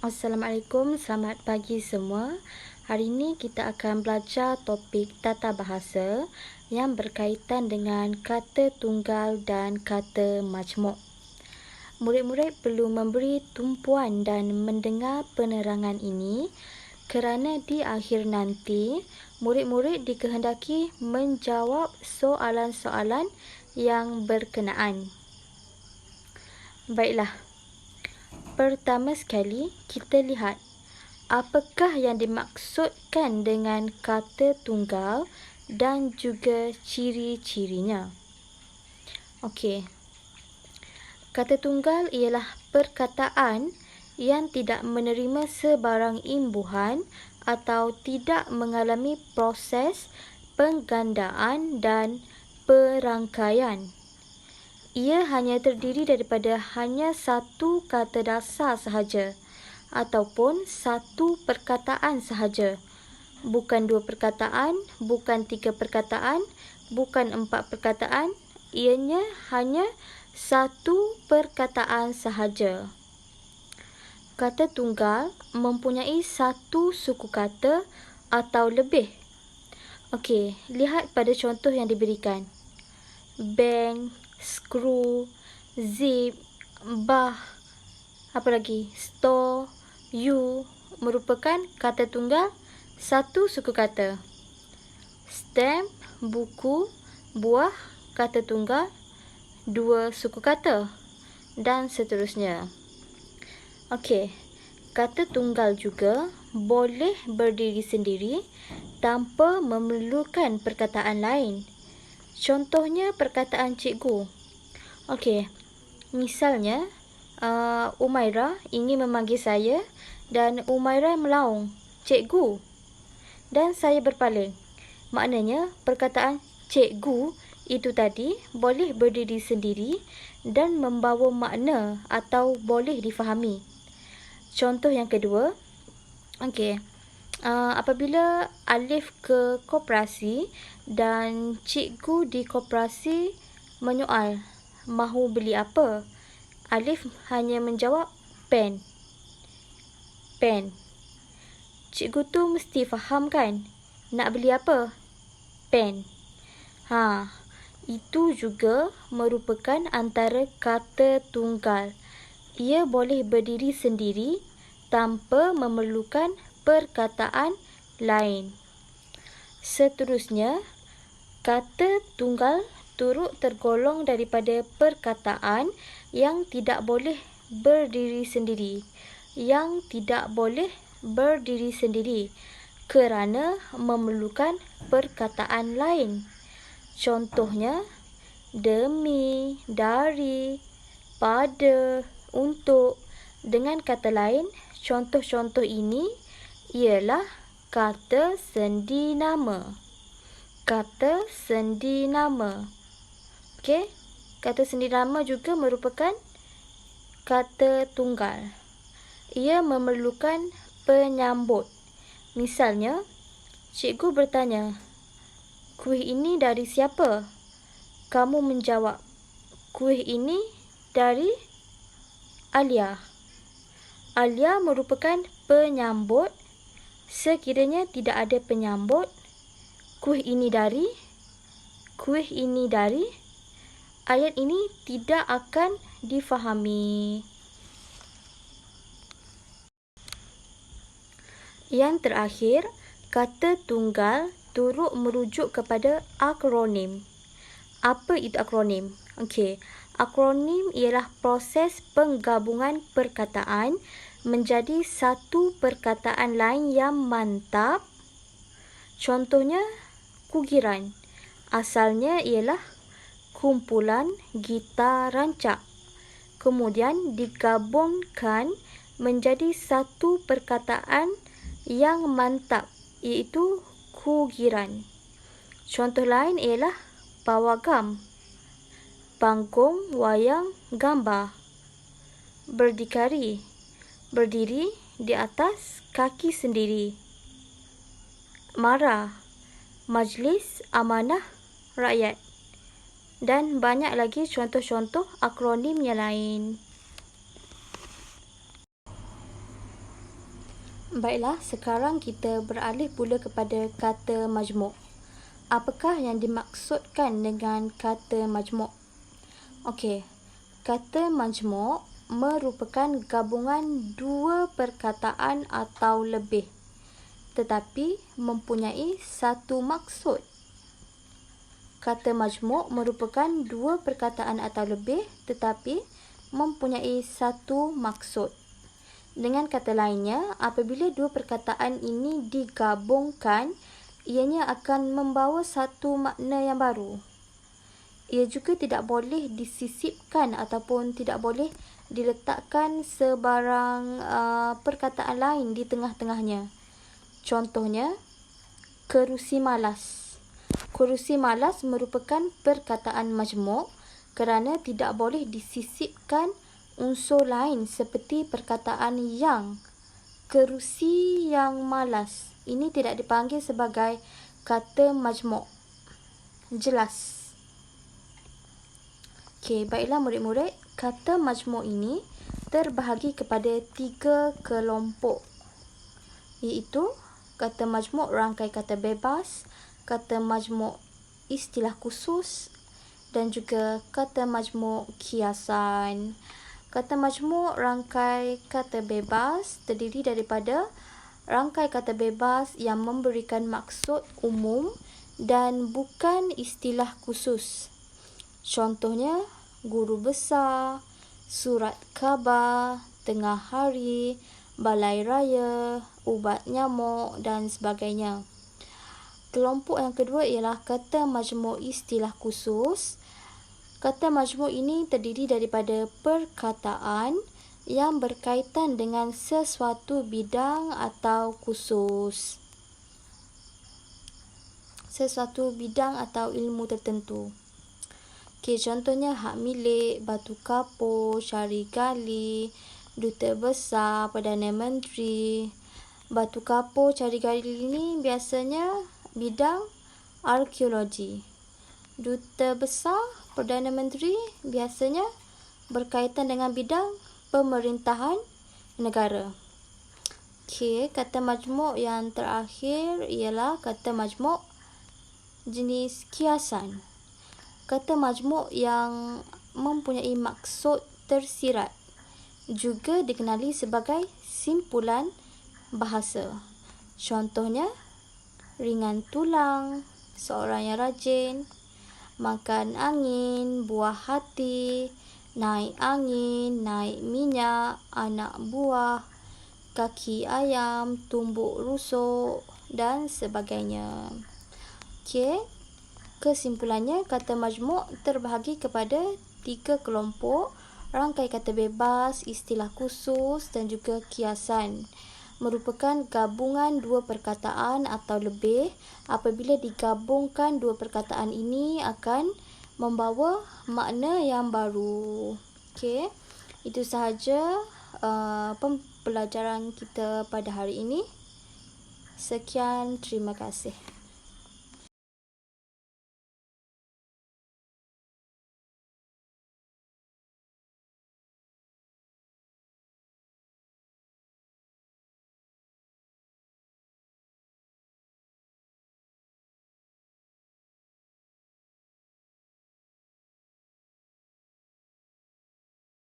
Assalamualaikum, selamat pagi semua. Hari ini kita akan belajar topik tata bahasa yang berkaitan dengan kata tunggal dan kata majmuk. Murid-murid perlu memberi tumpuan dan mendengar penerangan ini kerana di akhir nanti, murid-murid dikehendaki menjawab soalan-soalan yang berkenaan. Baiklah. Pertama sekali, kita lihat apakah yang dimaksudkan dengan kata tunggal dan juga ciri-cirinya. Okey. Kata tunggal ialah perkataan yang tidak menerima sebarang imbuhan atau tidak mengalami proses penggandaan dan perangkaian. Ia hanya terdiri daripada hanya satu kata dasar sahaja ataupun satu perkataan sahaja. Bukan dua perkataan, bukan tiga perkataan, bukan empat perkataan. Ianya hanya satu perkataan sahaja. Kata tunggal mempunyai satu suku kata atau lebih. Okey, lihat pada contoh yang diberikan. Bank, screw, zip, bah, apa lagi? Store, you merupakan kata tunggal satu suku kata. Stamp, buku, buah, kata tunggal dua suku kata dan seterusnya. Okey, kata tunggal juga boleh berdiri sendiri tanpa memerlukan perkataan lain. Contohnya perkataan cikgu. Okey, misalnya Umairah ingin memanggil saya dan Umairah melaung, cikgu. Dan saya berpaling. Maknanya perkataan cikgu itu tadi boleh berdiri sendiri dan membawa makna atau boleh difahami. Contoh yang kedua. Okey. Apabila Alif ke koperasi dan cikgu di koperasi menyoal mahu beli apa, Alif hanya menjawab pen. Pen. Cikgu tu mesti faham kan? Nak beli apa? Pen. Itu juga merupakan antara kata tunggal. Ia boleh berdiri sendiri tanpa memerlukan perkataan lain. Seterusnya, kata tunggal turut tergolong daripada perkataan yang tidak boleh berdiri sendiri. Yang tidak boleh berdiri sendiri kerana memerlukan perkataan lain. Contohnya, demi, dari, pada, untuk. Dengan kata lain, contoh-contoh ini ialah kata sendi nama. Kata sendi nama. Okey, kata sendi nama juga merupakan kata tunggal. Ia memerlukan penyambut. Misalnya, cikgu bertanya, kuih ini dari siapa? Kamu menjawab, kuih ini dari Alia. Alia merupakan penyambut. Sekiranya tidak ada penyambut, kuih ini dari, ayat ini tidak akan difahami. Yang terakhir, kata tunggal turut merujuk kepada akronim. Apa itu akronim? Okey, akronim ialah proses penggabungan perkataan menjadi satu perkataan lain yang mantap. Contohnya, kugiran. Asalnya ialah kumpulan gitar rancak. Kemudian digabungkan menjadi satu perkataan yang mantap, iaitu kugiran. Contoh lain ialah pawagam, panggung wayang gambar, berdikari, berdiri di atas kaki sendiri, MARA, Majlis Amanah Rakyat, dan banyak lagi contoh-contoh akronim yang lain. Baiklah, sekarang kita beralih pula kepada kata majmuk. Apakah yang dimaksudkan dengan kata majmuk? Okey, kata majmuk merupakan gabungan dua perkataan atau lebih, tetapi mempunyai satu maksud. Kata majmuk merupakan dua perkataan atau lebih, tetapi mempunyai satu maksud. Dengan kata lainnya, apabila dua perkataan ini digabungkan, ianya akan membawa satu makna yang baru. Ia juga tidak boleh disisipkan ataupun tidak boleh diletakkan sebarang perkataan lain di tengah-tengahnya. Contohnya, kerusi malas. Kerusi malas merupakan perkataan majmuk kerana tidak boleh disisipkan unsur lain seperti perkataan yang. Kerusi yang malas. Ini tidak dipanggil sebagai kata majmuk. Jelas? Okey, baiklah murid-murid. Kata majmuk ini terbahagi kepada 3 kelompok, iaitu kata majmuk rangkai kata bebas, kata majmuk istilah khusus dan juga kata majmuk kiasan. Kata majmuk rangkai kata bebas terdiri daripada rangkai kata bebas yang memberikan maksud umum dan bukan istilah khusus. Contohnya, guru besar, surat khabar, tengah hari, balai raya, ubat nyamuk dan sebagainya. Kelompok yang kedua ialah kata majmuk istilah khusus. Kata majmuk ini terdiri daripada perkataan yang berkaitan dengan sesuatu bidang atau khusus. Sesuatu bidang atau ilmu tertentu. Okey, contohnya hak milik, batu kapur, cari gali, duta besar, Perdana Menteri. Batu kapur, cari gali ini biasanya bidang arkeologi. Duta besar, Perdana Menteri biasanya berkaitan dengan bidang pemerintahan negara. Okey, kata majmuk yang terakhir ialah kata majmuk jenis kiasan. Kata majmuk yang mempunyai maksud tersirat juga dikenali sebagai simpulan bahasa. Contohnya, ringan tulang, seorang yang rajin, makan angin, buah hati, naik angin, naik minyak, anak buah, kaki ayam, tumbuk rusuk dan sebagainya. Okey, kesimpulannya kata majmuk terbahagi kepada 3 kelompok, rangkai kata bebas, istilah khusus dan juga kiasan. Merupakan gabungan dua perkataan atau lebih. Apabila digabungkan dua perkataan ini akan membawa makna yang baru. Okey, itu sahaja pembelajaran kita pada hari ini. Sekian, terima kasih.